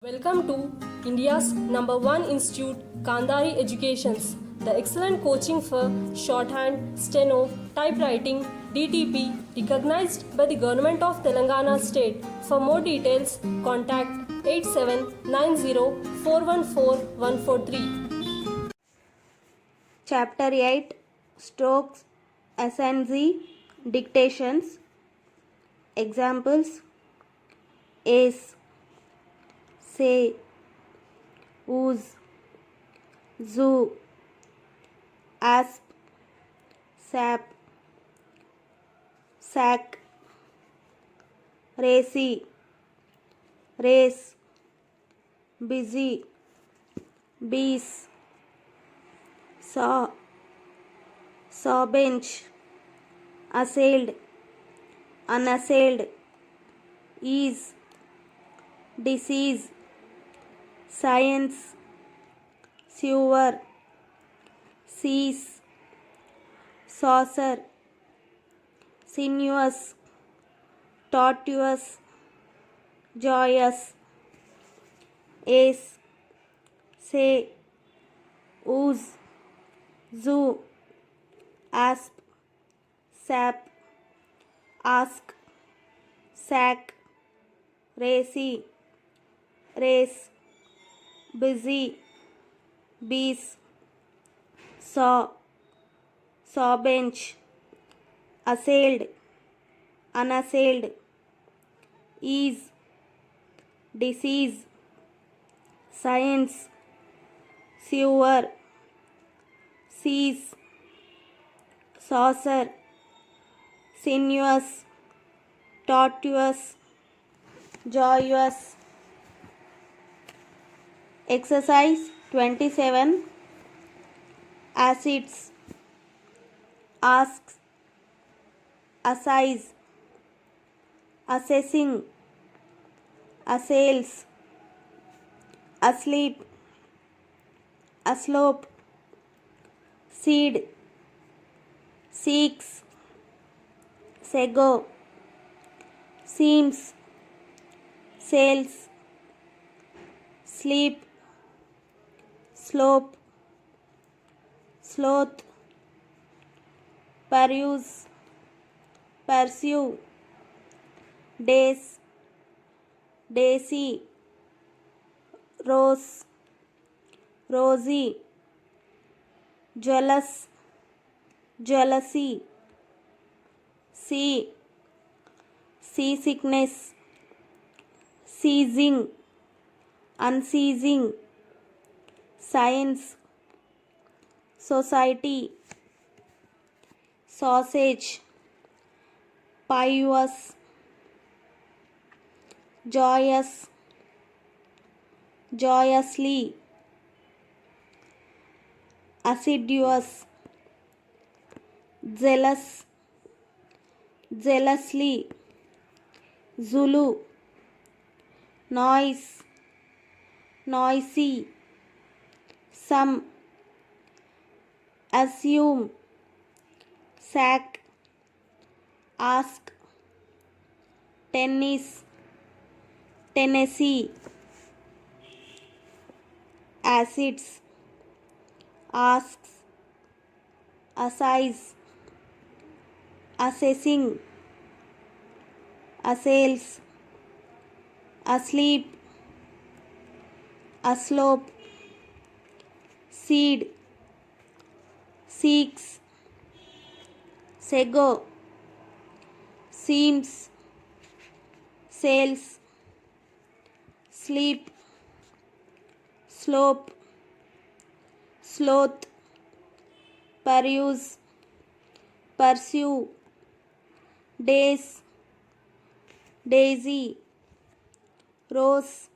Welcome to India's number one institute, Kandari Educations, the excellent coaching for shorthand, steno, typewriting, DTP, recognized by the Government of Telangana State. For more details, contact 8790414143. Chapter 8 Stokes Ascenzi Dictations. Examples: ace, say, ooze, zoo, asp, sap, sack, racy, race, busy, bees, saw, bench, assailed, unassailed, ease, disease, science, sewer, seas, saucer, sinuous, tortuous, joyous, ace, say, ooze, zoo, asp, sap, ask, sack, racy, race, busy, bees, saw, bench, assailed, unassailed, ease, disease, science, sewer, seas, saucer, sinuous, tortuous, joyous. Exercise 27. Acids. Asks, assize, assessing, assails, asleep, aslope, seed, seeks, sago, seems, sails, sleep, slope, sloth, peruse, pursue, days, daisy, rose, rosy, jealous, jealousy, sea, seasickness, seizing, unceasing, science, society, sausage, pious, joyous, joyously, assiduous, zealous, zealously, Zulu, noise, noisy, some, assume, sack, ask, tennis, Tennessee. Acids. Asks, assize, assessing, assails, asleep, aslope, seed, seeks, sago, seems, sails, sleep, slope, sloth, peruse, pursue, days, daisy, rose,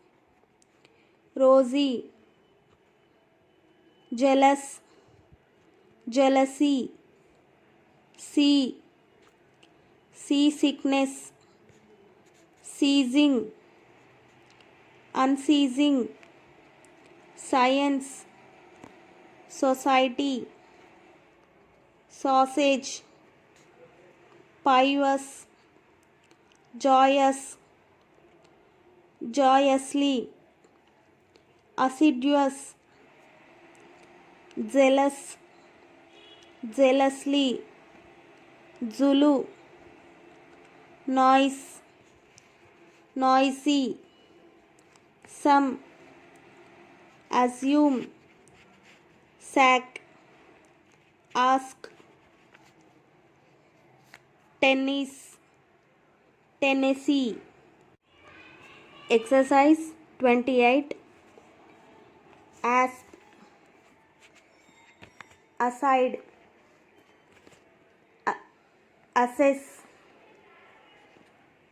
rosy, jealous, jealousy, sea, seasickness, seizing, unceasing, science, society, sausage, pious, joyous, joyously, assiduous, zealous, zealously, Zulu, noise, noisy, some, assume, sack, ask, tennis, Tennessee. Exercise 28. Asp, aside, assess,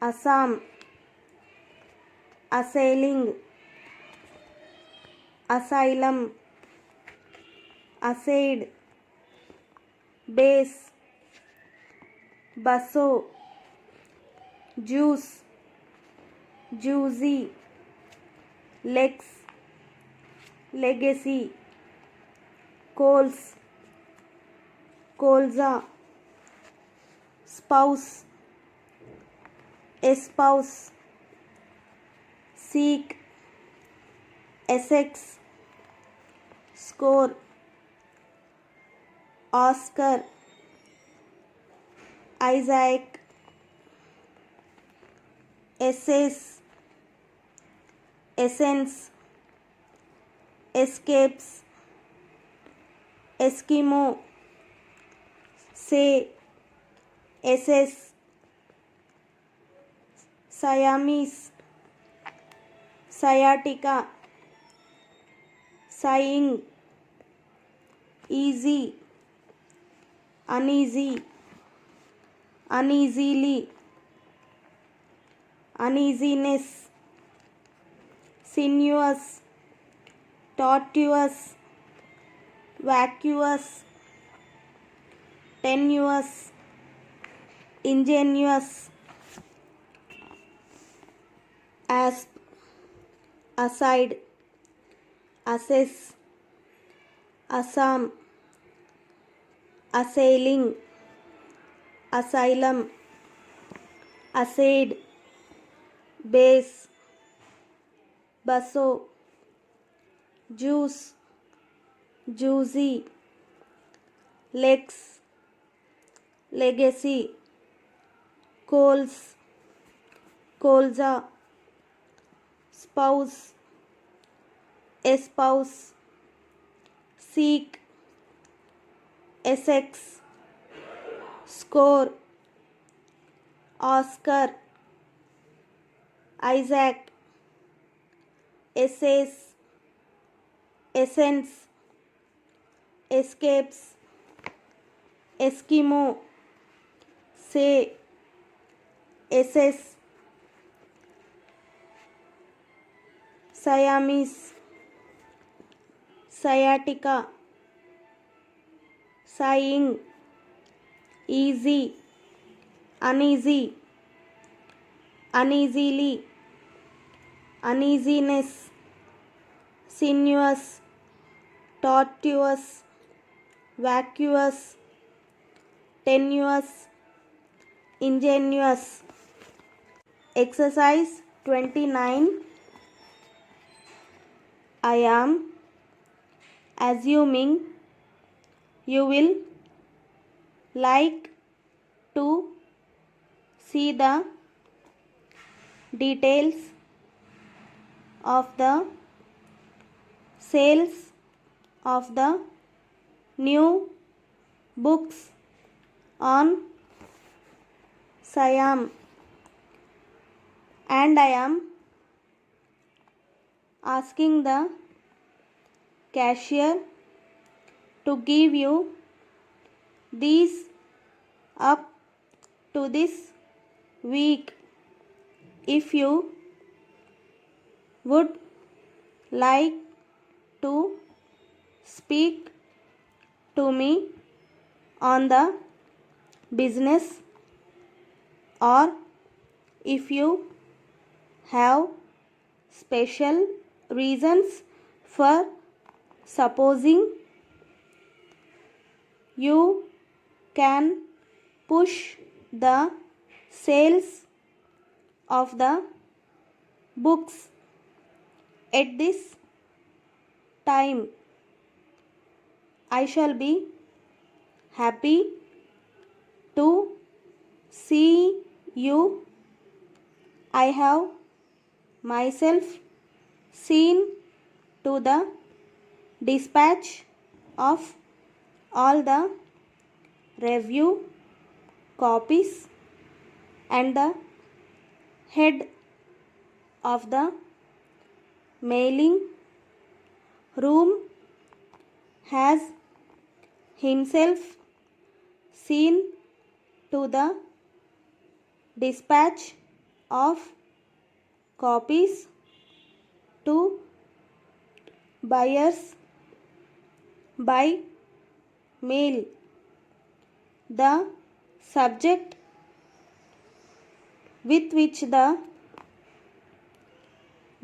Assam, assailing, asylum, assaid, base, basso, juice, juicy, legs, legacy, coals, colza, spouse, espouse, seek, Essex, score, Oscar, Isaac, essays, essence, escapes, Eskimo, say, SS, Siamese, sciatica, sighing, easy, uneasy, uneasily, uneasiness, sinuous, tortuous, vacuous, tenuous, ingenious, asp, aside, assess, Assam, assailing, asylum, assaid, base, basso, juice, juicy, legs, legacy, coals, colza, spouse, espouse, seek, Essex, score, Oscar, Isaac, essays, essence, escapes, Eskimo, say, SS, Siamese, sciatica, sighing, easy, uneasy, uneasily, uneasiness, sinuous, tortuous, vacuous, tenuous, ingenious. Exercise 29. I am assuming you will like to see the details of the sales of the new books on Siam, and I am asking the cashier to give you these up to this week. If you would like to speak to me on the business, or if you have special reasons for supposing, you can push the sales of the books at this time I shall be happy to see you. I have myself seen to the dispatch of all the review copies, and the head of the mailing room has himself seen to the dispatch of copies to buyers by mail. The subject with which the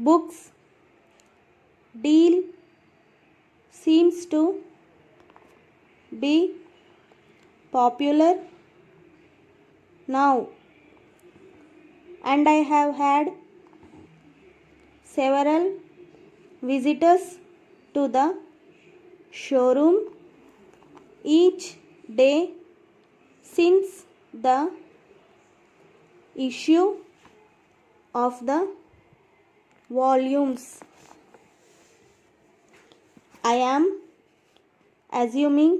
books deal seems to be popular now, and I have had several visitors to the showroom each day since the issue of the volumes. I am assuming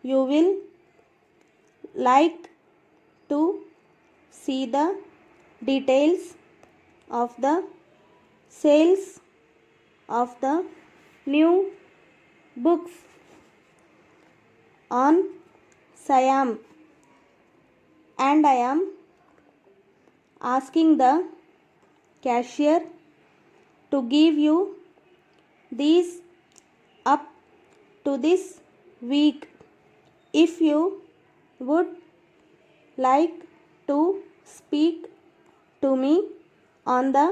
you will like to see the details of the sales of the new books on Siam, and I am asking the cashier to give you these up to this week. If you would like to speak to me on the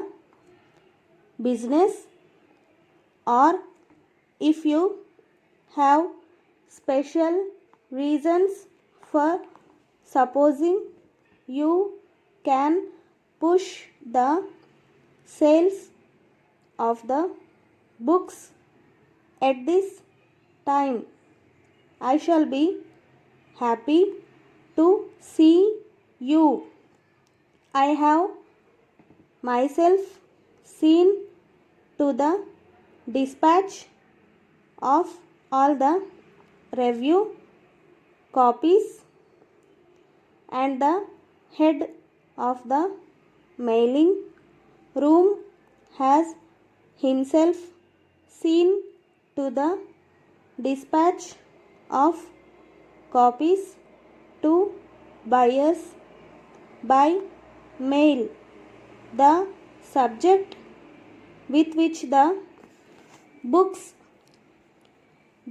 business, or if you have special reasons for supposing you can push the sales of the books at this time, I shall be happy to see you. I have myself seen to the dispatch of all the review copies, and the head of the mailing room has himself seen to the dispatch of copies to buyers by mail. The subject with which the books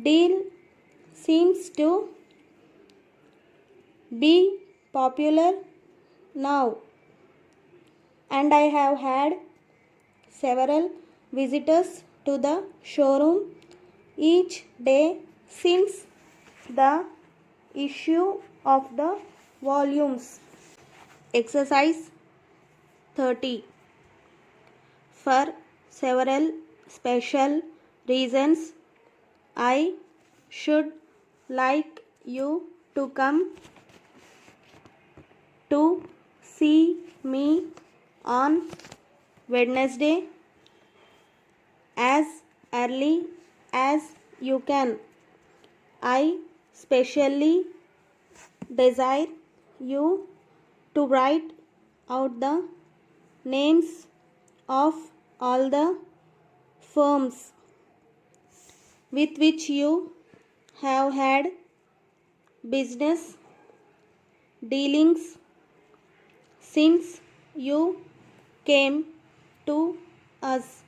deal seems to be popular now, and I have had several visitors to the showroom each day since the issue of the volumes. Exercise 30. For several special reasons, I should like you to come to see me on Wednesday as early as you can. I specially desire you to write out the names of all the firms with which you have had business dealings since you came to us.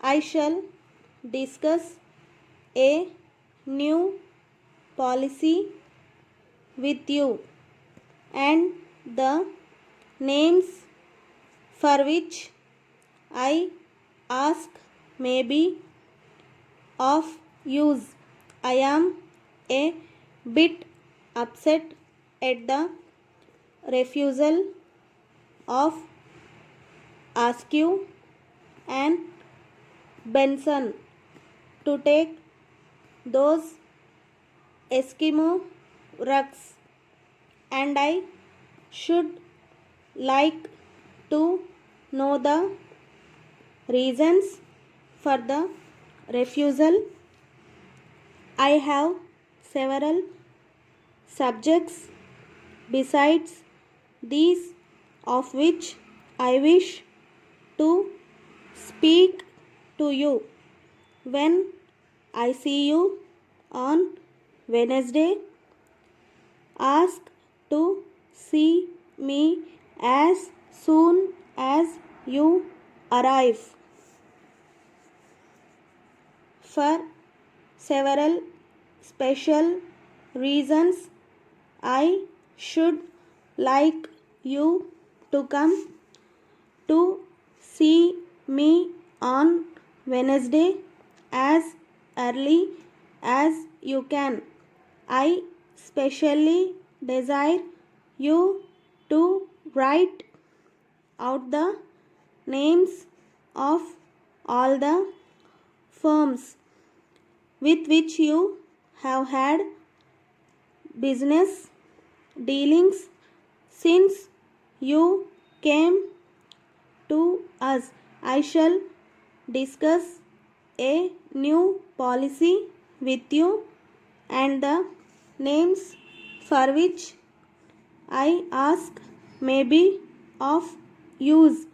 I shall discuss a new policy with you, and the names for which I ask may be of use. I am a bit upset at the refusal of Askew and Benson to take those Eskimo rugs, and I should like to know the reasons for the refusal. I have several subjects besides these of which I wish to speak to you when I see you on Wednesday. Ask to see me as soon as you arrive. For several special reasons, I should like you to come to see me on Wednesday as early as you can. I specially desire you to write out the names of all the firms with which you have had business dealings since you came to us. I shall discuss a new policy with you, and the names for which I ask may be of use.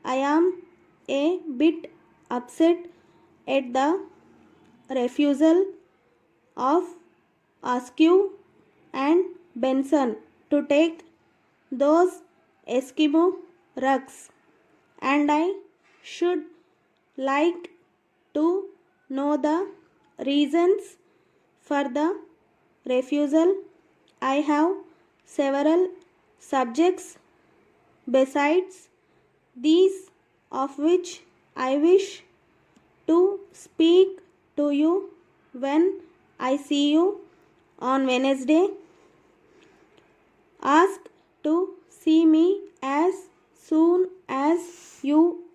I am a bit upset at the refusal of Askew and Benson to take those Eskimo rugs, and I should like to know the reasons for the refusal. I have several subjects besides these of which I wish to speak to you when I see you on Wednesday. Ask to see me as soon as you